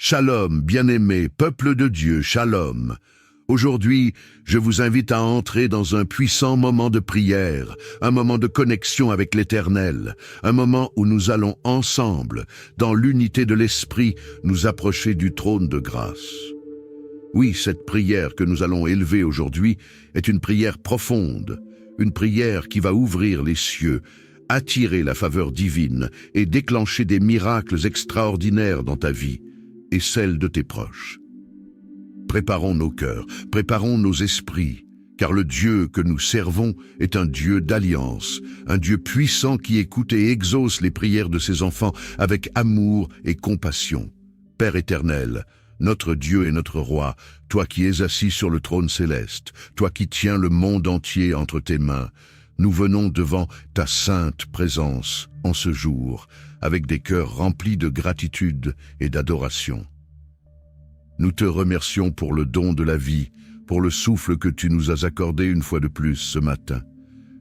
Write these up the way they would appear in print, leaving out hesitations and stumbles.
Shalom, bien-aimés, peuple de Dieu, shalom. Aujourd'hui, je vous invite à entrer dans un puissant moment de prière, un moment de connexion avec l'Éternel, un moment où nous allons ensemble, dans l'unité de l'Esprit, nous approcher du trône de grâce. Oui, cette prière que nous allons élever aujourd'hui est une prière profonde, une prière qui va ouvrir les cieux, attirer la faveur divine et déclencher des miracles extraordinaires dans ta vie et celle de tes proches. Préparons nos cœurs, préparons nos esprits, car le Dieu que nous servons est un Dieu d'alliance, un Dieu puissant qui écoute et exauce les prières de ses enfants avec amour et compassion. Père éternel, notre Dieu et notre Roi, toi qui es assis sur le trône céleste, toi qui tiens le monde entier entre tes mains, nous venons devant ta sainte présence en ce jour, avec des cœurs remplis de gratitude et d'adoration. Nous te remercions pour le don de la vie, pour le souffle que tu nous as accordé une fois de plus ce matin.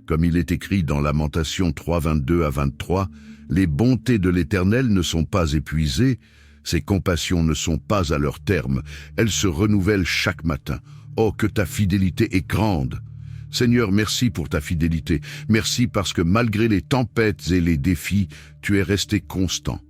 Comme il est écrit dans Lamentations 3, 22 à 23, « Les bontés de l'Éternel ne sont pas épuisées, ses compassions ne sont pas à leur terme, elles se renouvellent chaque matin. Oh, que ta fidélité est grande !» Seigneur, merci pour ta fidélité. Merci parce que malgré les tempêtes et les défis, tu es resté constant.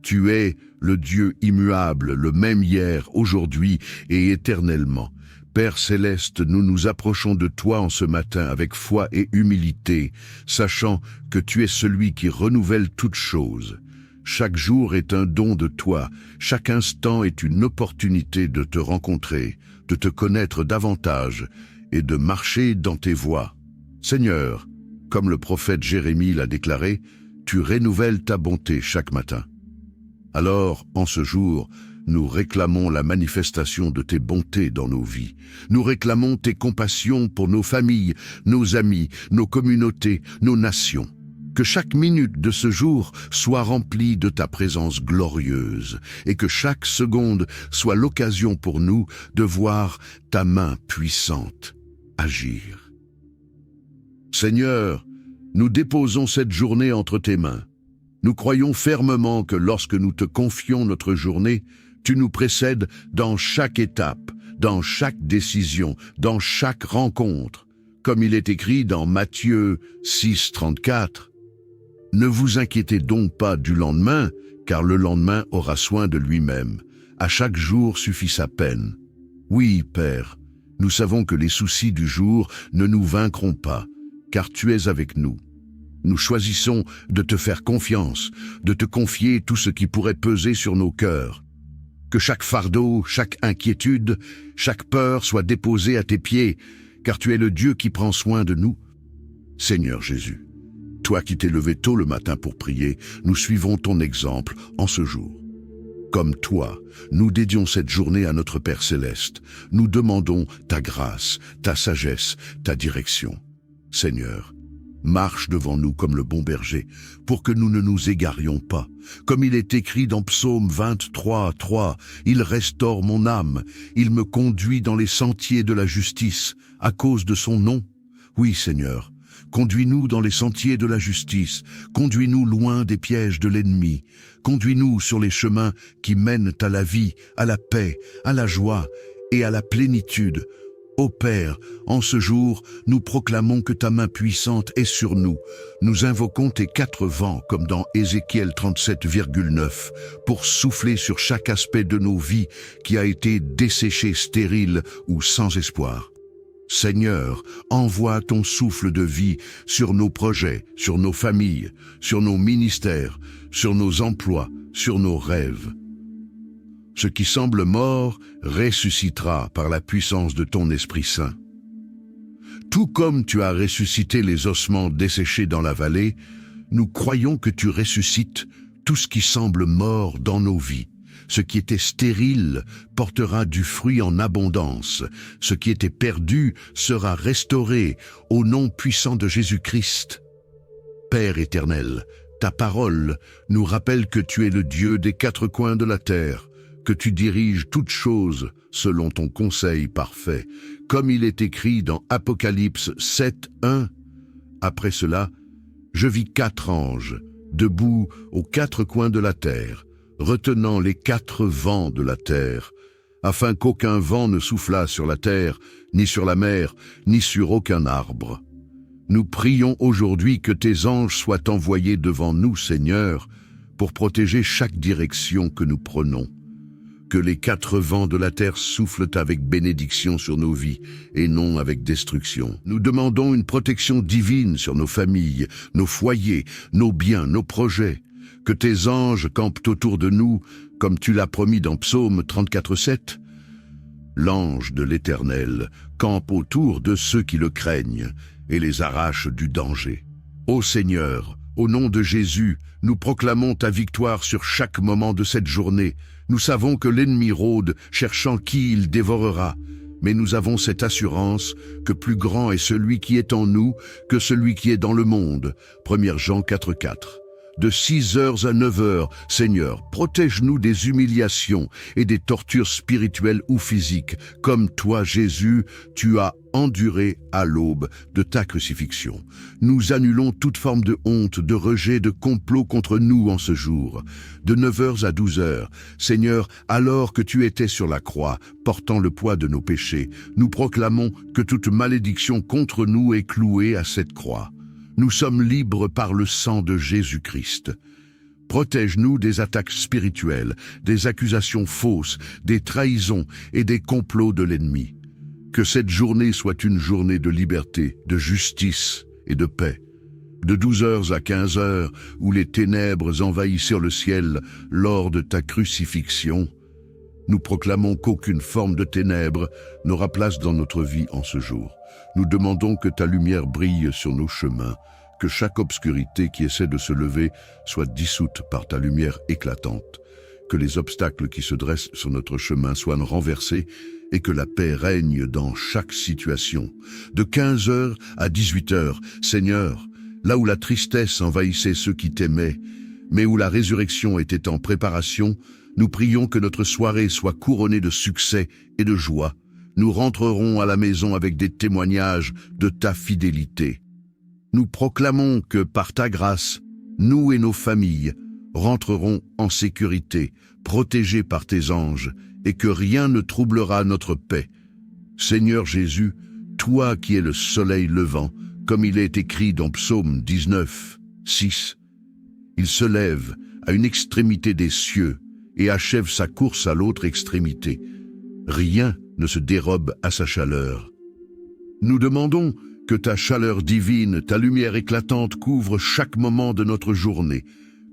Tu es le Dieu immuable, le même hier, aujourd'hui et éternellement. Père céleste, nous nous approchons de toi en ce matin avec foi et humilité, sachant que tu es celui qui renouvelle toutes choses. Chaque jour est un don de toi, chaque instant est une opportunité de te rencontrer, de te connaître davantage et de marcher dans tes voies. Seigneur, comme le prophète Jérémie l'a déclaré, tu renouvelles ta bonté chaque matin. Alors, en ce jour, nous réclamons la manifestation de tes bontés dans nos vies. Nous réclamons tes compassions pour nos familles, nos amis, nos communautés, nos nations. Que chaque minute de ce jour soit remplie de ta présence glorieuse et que chaque seconde soit l'occasion pour nous de voir ta main puissante agir. Seigneur, nous déposons cette journée entre tes mains. Nous croyons fermement que lorsque nous te confions notre journée, tu nous précèdes dans chaque étape, dans chaque décision, dans chaque rencontre. Comme il est écrit dans Matthieu 6, 34, « Ne vous inquiétez donc pas du lendemain, car le lendemain aura soin de lui-même. À chaque jour suffit sa peine. » Oui, Père, nous savons que les soucis du jour ne nous vaincront pas, car tu es avec nous. Nous choisissons de te faire confiance, de te confier tout ce qui pourrait peser sur nos cœurs. Que chaque fardeau, chaque inquiétude, chaque peur soit déposée à tes pieds, car tu es le Dieu qui prend soin de nous. Seigneur Jésus, toi qui t'es levé tôt le matin pour prier, nous suivons ton exemple en ce jour. Comme toi, nous dédions cette journée à notre Père céleste. Nous demandons ta grâce, ta sagesse, ta direction. Seigneur, marche devant nous comme le bon berger, pour que nous ne nous égarions pas. Comme il est écrit dans Psaume 23, 3, « Il restaure mon âme, il me conduit dans les sentiers de la justice, à cause de son nom. » Oui, Seigneur, conduis-nous dans les sentiers de la justice, conduis-nous loin des pièges de l'ennemi, conduis-nous sur les chemins qui mènent à la vie, à la paix, à la joie et à la plénitude. Ô Père, en ce jour, nous proclamons que ta main puissante est sur nous. Nous invoquons tes 4 vents, comme dans Ézéchiel 37,9, pour souffler sur chaque aspect de nos vies qui a été desséché, stérile ou sans espoir. Seigneur, envoie ton souffle de vie sur nos projets, sur nos familles, sur nos ministères, sur nos emplois, sur nos rêves. Ce qui semble mort ressuscitera par la puissance de ton Esprit Saint. Tout comme tu as ressuscité les ossements desséchés dans la vallée, nous croyons que tu ressuscites tout ce qui semble mort dans nos vies. Ce qui était stérile portera du fruit en abondance. Ce qui était perdu sera restauré au nom puissant de Jésus-Christ. Père éternel, ta parole nous rappelle que tu es le Dieu des 4 coins de la terre, que tu diriges toutes choses selon ton conseil parfait, comme il est écrit dans Apocalypse 7, 1. Après cela, je vis 4 anges, debout aux 4 coins de la terre, retenant les 4 vents de la terre, afin qu'aucun vent ne soufflât sur la terre, ni sur la mer, ni sur aucun arbre. Nous prions aujourd'hui que tes anges soient envoyés devant nous, Seigneur, pour protéger chaque direction que nous prenons. Que les 4 vents de la terre soufflent avec bénédiction sur nos vies et non avec destruction. Nous demandons une protection divine sur nos familles, nos foyers, nos biens, nos projets. Que tes anges campent autour de nous, comme tu l'as promis dans Psaume 34,7. L'ange de l'Éternel campe autour de ceux qui le craignent et les arrache du danger. Ô Seigneur, au nom de Jésus, nous proclamons ta victoire sur chaque moment de cette journée. Nous savons que l'ennemi rôde, cherchant qui il dévorera. Mais nous avons cette assurance que plus grand est celui qui est en nous que celui qui est dans le monde. 1 Jean 4,4. De 6 heures à 9 heures, Seigneur, protège-nous des humiliations et des tortures spirituelles ou physiques, comme toi, Jésus, tu as enduré à l'aube de ta crucifixion. Nous annulons toute forme de honte, de rejet, de complot contre nous en ce jour. De 9 heures à 12 heures, Seigneur, alors que tu étais sur la croix, portant le poids de nos péchés, nous proclamons que toute malédiction contre nous est clouée à cette croix. Nous sommes libres par le sang de Jésus-Christ. Protège-nous des attaques spirituelles, des accusations fausses, des trahisons et des complots de l'ennemi. Que cette journée soit une journée de liberté, de justice et de paix. De 12 heures à 15 heures, où les ténèbres envahissirent le ciel lors de ta crucifixion, nous proclamons qu'aucune forme de ténèbres n'aura place dans notre vie en ce jour. Nous demandons que ta lumière brille sur nos chemins, que chaque obscurité qui essaie de se lever soit dissoute par ta lumière éclatante, que les obstacles qui se dressent sur notre chemin soient renversés et que la paix règne dans chaque situation. De 15 heures à 18 heures, Seigneur, là où la tristesse envahissait ceux qui t'aimaient, mais où la résurrection était en préparation, nous prions que notre soirée soit couronnée de succès et de joie. Nous rentrerons à la maison avec des témoignages de ta fidélité. Nous proclamons que par ta grâce, nous et nos familles rentrerons en sécurité, protégés par tes anges, et que rien ne troublera notre paix. Seigneur Jésus, toi qui es le soleil levant, comme il est écrit dans Psaume 19, 6, il se lève à une extrémité des cieux et achève sa course à l'autre extrémité. Rien ne se dérobe à sa chaleur. Nous demandons que ta chaleur divine, ta lumière éclatante couvre chaque moment de notre journée,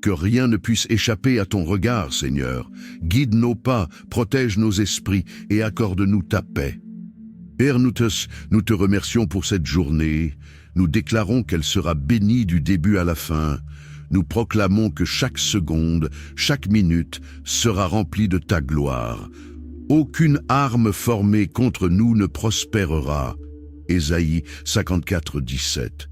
que rien ne puisse échapper à ton regard, Seigneur. Guide nos pas, protège nos esprits et accorde-nous ta paix. Père, nous te remercions pour cette journée. Nous déclarons qu'elle sera bénie du début à la fin. Nous proclamons que chaque seconde, chaque minute sera remplie de ta gloire. Aucune arme formée contre nous ne prospérera. Ésaïe 54, 17.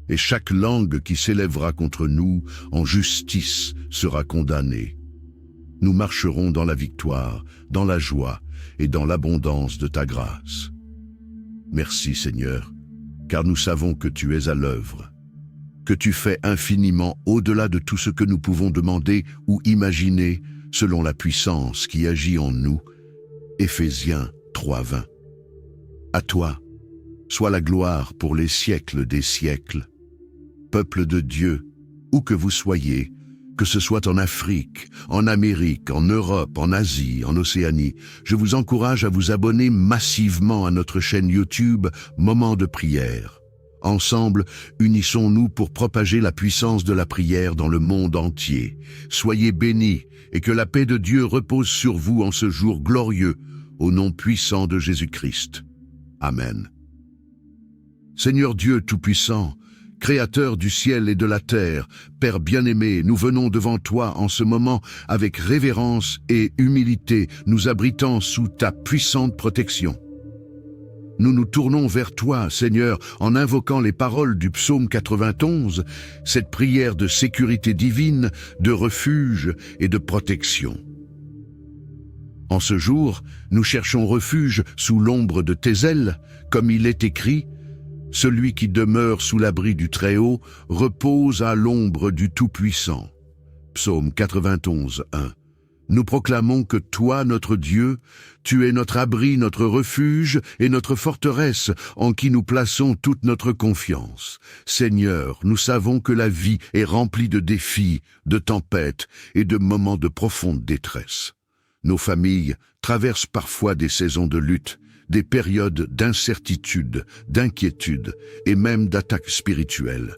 Et chaque langue qui s'élèvera contre nous en justice sera condamnée. Nous marcherons dans la victoire, dans la joie et dans l'abondance de ta grâce. Merci Seigneur, car nous savons que tu es à l'œuvre, que tu fais infiniment au-delà de tout ce que nous pouvons demander ou imaginer selon la puissance qui agit en nous. Éphésiens 3, 20. À toi, soit la gloire pour les siècles des siècles. Peuple de Dieu, où que vous soyez, que ce soit en Afrique, en Amérique, en Europe, en Asie, en Océanie, je vous encourage à vous abonner massivement à notre chaîne YouTube Moment de prière. Ensemble, unissons-nous pour propager la puissance de la prière dans le monde entier. Soyez bénis et que la paix de Dieu repose sur vous en ce jour glorieux, au nom puissant de Jésus-Christ. Amen. Seigneur Dieu Tout-Puissant, Créateur du ciel et de la terre, Père bien-aimé, nous venons devant toi en ce moment avec révérence et humilité, nous abritant sous ta puissante protection. Nous nous tournons vers toi, Seigneur, en invoquant les paroles du psaume 91, cette prière de sécurité divine, de refuge et de protection. En ce jour, nous cherchons refuge sous l'ombre de tes ailes, comme il est écrit, « Celui qui demeure sous l'abri du Très-Haut repose à l'ombre du Tout-Puissant » Psaume 91, 1. Nous proclamons que toi, notre Dieu, tu es notre abri, notre refuge et notre forteresse en qui nous plaçons toute notre confiance. Seigneur, nous savons que la vie est remplie de défis, de tempêtes et de moments de profonde détresse. Nos familles traversent parfois des saisons de lutte, des périodes d'incertitude, d'inquiétude et même d'attaques spirituelles.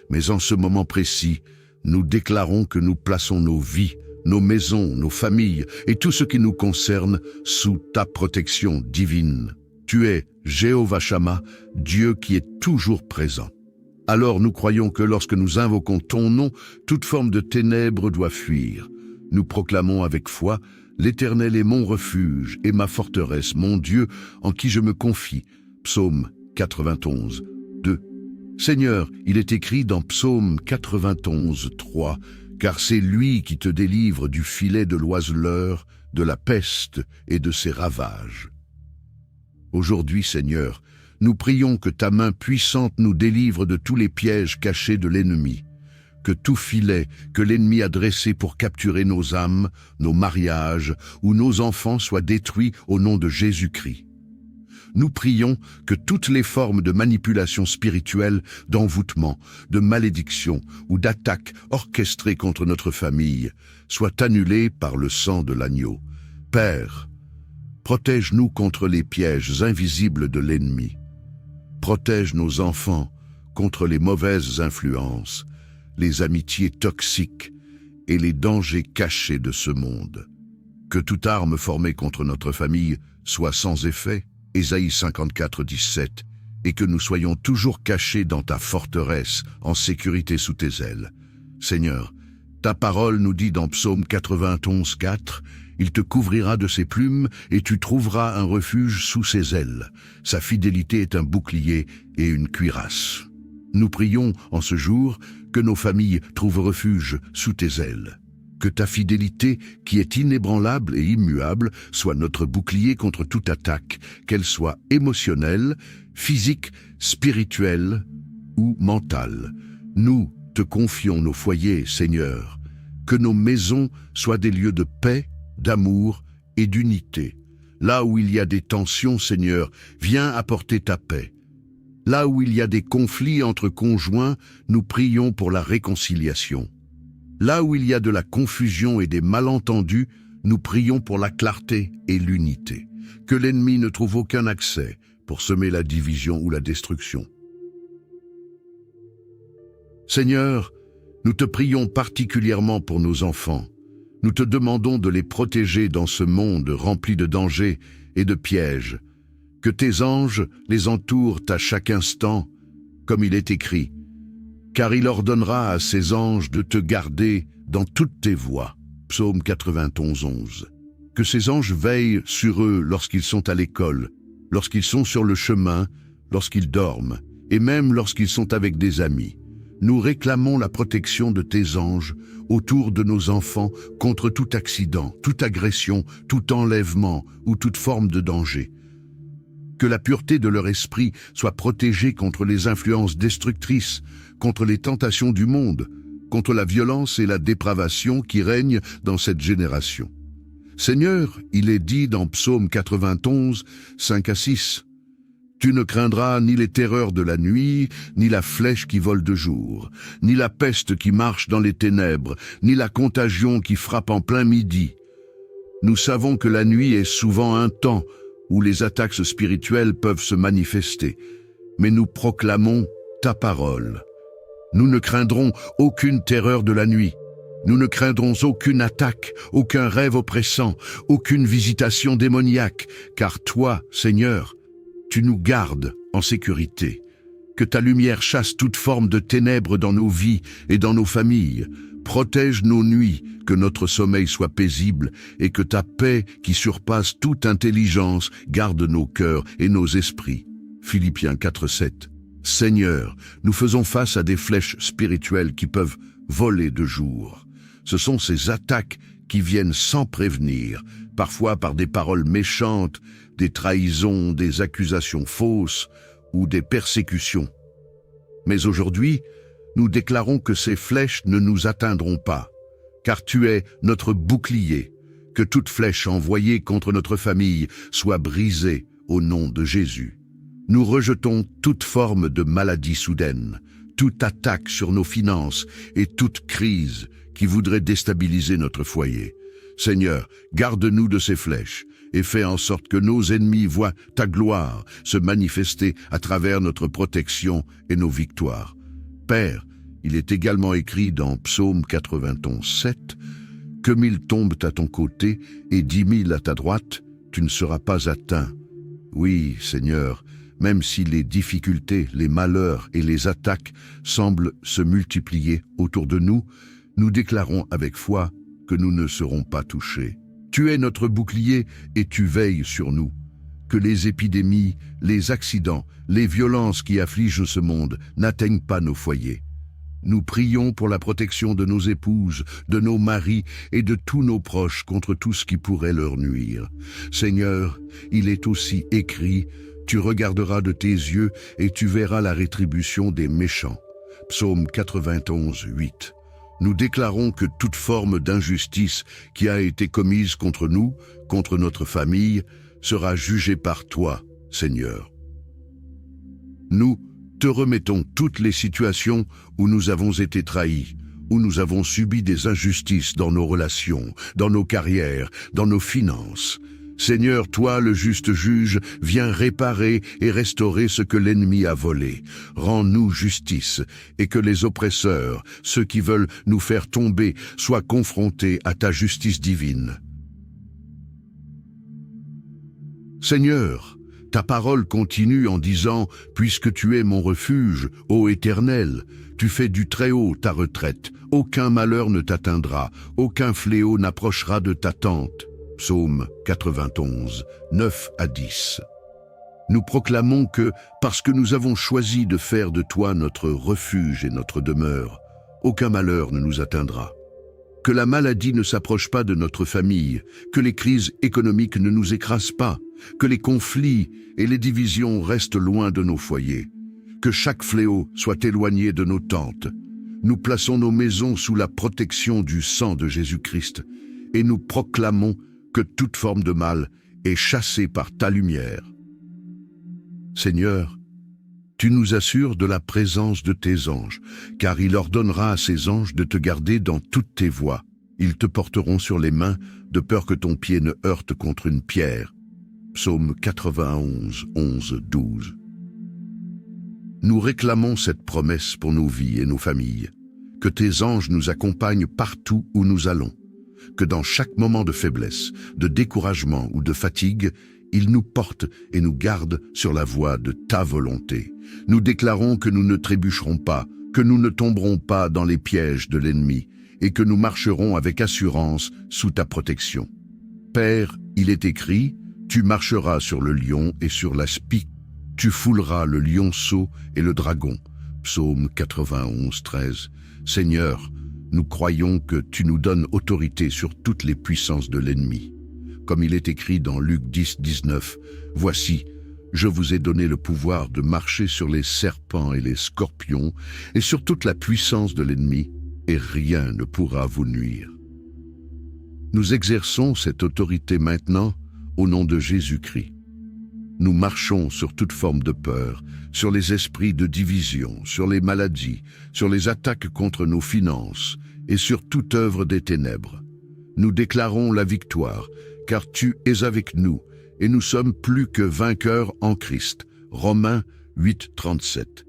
Mais en ce moment précis, nous déclarons que nous plaçons nos vies, nos maisons, nos familles et tout ce qui nous concerne sous ta protection divine. Tu es Jéhovah Shammah, Dieu qui est toujours présent. Alors nous croyons que lorsque nous invoquons ton nom, toute forme de ténèbres doit fuir. Nous proclamons avec foi: l'Éternel est mon refuge et ma forteresse, mon Dieu en qui je me confie. Psaume 91, 2. Seigneur, il est écrit dans Psaume 91, 3, car c'est lui qui te délivre du filet de l'oiseleur, de la peste et de ses ravages. Aujourd'hui, Seigneur, nous prions que ta main puissante nous délivre de tous les pièges cachés de l'ennemi, que tout filet que l'ennemi a dressé pour capturer nos âmes, nos mariages ou nos enfants soit détruit au nom de Jésus-Christ. Nous prions que toutes les formes de manipulation spirituelle, d'envoûtement, de malédiction ou d'attaque orchestrées contre notre famille soient annulées par le sang de l'agneau. Père, protège-nous contre les pièges invisibles de l'ennemi. Protège nos enfants contre les mauvaises influences, les amitiés toxiques et les dangers cachés de ce monde. Que toute arme formée contre notre famille soit sans effet, Ésaïe 54, 17, et que nous soyons toujours cachés dans ta forteresse, en sécurité sous tes ailes. Seigneur, ta parole nous dit dans Psaume 91, 4, « Il te couvrira de ses plumes et tu trouveras un refuge sous ses ailes. Sa fidélité est un bouclier et une cuirasse. » Nous prions en ce jour que nos familles trouvent refuge sous tes ailes. Que ta fidélité, qui est inébranlable et immuable, soit notre bouclier contre toute attaque, qu'elle soit émotionnelle, physique, spirituelle ou mentale. Nous te confions nos foyers, Seigneur. Que nos maisons soient des lieux de paix, d'amour et d'unité. Là où il y a des tensions, Seigneur, viens apporter ta paix. Là où il y a des conflits entre conjoints, nous prions pour la réconciliation. Là où il y a de la confusion et des malentendus, nous prions pour la clarté et l'unité. Que l'ennemi ne trouve aucun accès pour semer la division ou la destruction. Seigneur, nous te prions particulièrement pour nos enfants. Nous te demandons de les protéger dans ce monde rempli de dangers et de pièges. Que tes anges les entourent à chaque instant, comme il est écrit. Car il ordonnera à ses anges de te garder dans toutes tes voies. Psaume 91, 11. Que ses anges veillent sur eux lorsqu'ils sont à l'école, lorsqu'ils sont sur le chemin, lorsqu'ils dorment, et même lorsqu'ils sont avec des amis. Nous réclamons la protection de tes anges autour de nos enfants contre tout accident, toute agression, tout enlèvement ou toute forme de danger. Que la pureté de leur esprit soit protégée contre les influences destructrices, contre les tentations du monde, contre la violence et la dépravation qui règnent dans cette génération. Seigneur, il est dit dans Psaume 91, 5 à 6, « Tu ne craindras ni les terreurs de la nuit, ni la flèche qui vole de jour, ni la peste qui marche dans les ténèbres, ni la contagion qui frappe en plein midi. Nous savons que la nuit est souvent un temps où les attaques spirituelles peuvent se manifester, mais nous proclamons ta parole. Nous ne craindrons aucune terreur de la nuit. Nous ne craindrons aucune attaque, aucun rêve oppressant, aucune visitation démoniaque, car toi, Seigneur, tu nous gardes en sécurité. Que ta lumière chasse toute forme de ténèbres dans nos vies et dans nos familles. Protège nos nuits, que notre sommeil soit paisible et que ta paix qui surpasse toute intelligence garde nos cœurs et nos esprits. Philippiens 4, 7. Seigneur, nous faisons face à des flèches spirituelles qui peuvent voler de jour. Ce sont ces attaques qui viennent sans prévenir, parfois par des paroles méchantes, des trahisons, des accusations fausses ou des persécutions. Mais aujourd'hui, nous déclarons que ces flèches ne nous atteindront pas, car tu es notre bouclier, Que toute flèche envoyée contre notre famille soit brisée au nom de Jésus. Nous rejetons toute forme de maladie soudaine, toute attaque sur nos finances et toute crise qui voudrait déstabiliser notre foyer. Seigneur, garde-nous de ces flèches et fais en sorte que nos ennemis voient ta gloire se manifester à travers notre protection et nos victoires. Père, il est également écrit dans Psaume 91:7, « Que 1000 tombent à ton côté et 10 000 à ta droite, tu ne seras pas atteint. » Oui, Seigneur, même si les difficultés, les malheurs et les attaques semblent se multiplier autour de nous, nous déclarons avec foi que nous ne serons pas touchés. Tu es notre bouclier et tu veilles sur nous. Que les épidémies, les accidents, les violences qui affligent ce monde n'atteignent pas nos foyers. Nous prions pour la protection de nos épouses, de nos maris et de tous nos proches contre tout ce qui pourrait leur nuire. Seigneur, il est aussi écrit, tu regarderas de tes yeux et tu verras la rétribution des méchants. Psaume 91:8. Nous déclarons que toute forme d'injustice qui a été commise contre nous, contre notre famille, sera jugée par toi, Seigneur. Nous te remettons toutes les situations où nous avons été trahis, où nous avons subi des injustices dans nos relations, dans nos carrières, dans nos finances. Seigneur, toi, le juste juge, viens réparer et restaurer ce que l'ennemi a volé. Rends-nous justice et que les oppresseurs, ceux qui veulent nous faire tomber, soient confrontés à ta justice divine. Seigneur, ta parole continue en disant « Puisque tu es mon refuge, ô Éternel, tu fais du Très-Haut ta retraite, aucun malheur ne t'atteindra, aucun fléau n'approchera de ta tente. » Psaume 91, 9 à 10. Nous proclamons que, parce que nous avons choisi de faire de toi notre refuge et notre demeure, aucun malheur ne nous atteindra. Que la maladie ne s'approche pas de notre famille, que les crises économiques ne nous écrasent pas, que les conflits et les divisions restent loin de nos foyers, que chaque fléau soit éloigné de nos tentes. Nous plaçons nos maisons sous la protection du sang de Jésus-Christ et nous proclamons que toute forme de mal est chassée par ta lumière. Seigneur, tu nous assures de la présence de tes anges, car il ordonnera à ses anges de te garder dans toutes tes voies. Ils te porteront sur les mains, de peur que ton pied ne heurte contre une pierre. Psaume 91, 11, 12. Nous réclamons cette promesse pour nos vies et nos familles. Que tes anges nous accompagnent partout où nous allons. Que dans chaque moment de faiblesse, de découragement ou de fatigue, ils nous portent et nous gardent sur la voie de ta volonté. Nous déclarons que nous ne trébucherons pas, que nous ne tomberons pas dans les pièges de l'ennemi et que nous marcherons avec assurance sous ta protection. Père, il est écrit, tu marcheras sur le lion et sur la spie, tu fouleras le lionceau et le dragon. Psaume 91, 13. Seigneur, nous croyons que tu nous donnes autorité sur toutes les puissances de l'ennemi. Comme il est écrit dans Luc 10, 19, « Voici, je vous ai donné le pouvoir de marcher sur les serpents et les scorpions et sur toute la puissance de l'ennemi, et rien ne pourra vous nuire. » Nous exerçons cette autorité maintenant au nom de Jésus-Christ. Nous marchons sur toute forme de peur, sur les esprits de division, sur les maladies, sur les attaques contre nos finances et sur toute œuvre des ténèbres. Nous déclarons la victoire, car tu es avec nous et nous sommes plus que vainqueurs en Christ. Romains 8, 37.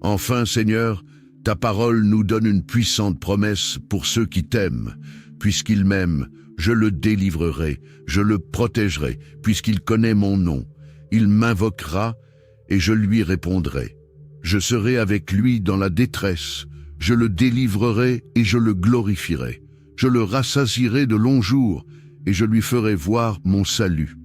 Enfin, Seigneur, ta parole nous donne une puissante promesse pour ceux qui t'aiment. Puisqu'il m'aime, je le délivrerai, je le protégerai, puisqu'il connaît mon nom. Il m'invoquera et je lui répondrai. Je serai avec lui dans la détresse, je le délivrerai et je le glorifierai. Je le rassasierai de longs jours et je lui ferai voir mon salut.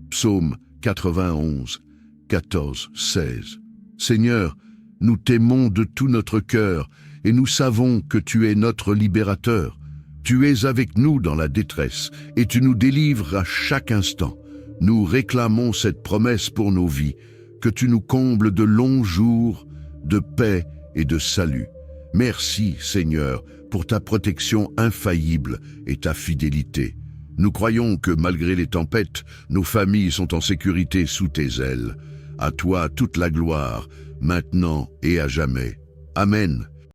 Psaume 91, 14, 16. Seigneur, nous t'aimons de tout notre cœur et nous savons que tu es notre libérateur. Tu es avec nous dans la détresse et tu nous délivres à chaque instant. Nous réclamons cette promesse pour nos vies, que tu nous combles de longs jours, de paix et de salut. Merci, Seigneur, pour ta protection infaillible et ta fidélité. Nous croyons que malgré les tempêtes, nos familles sont en sécurité sous tes ailes. À toi toute la gloire, maintenant et à jamais. Amen.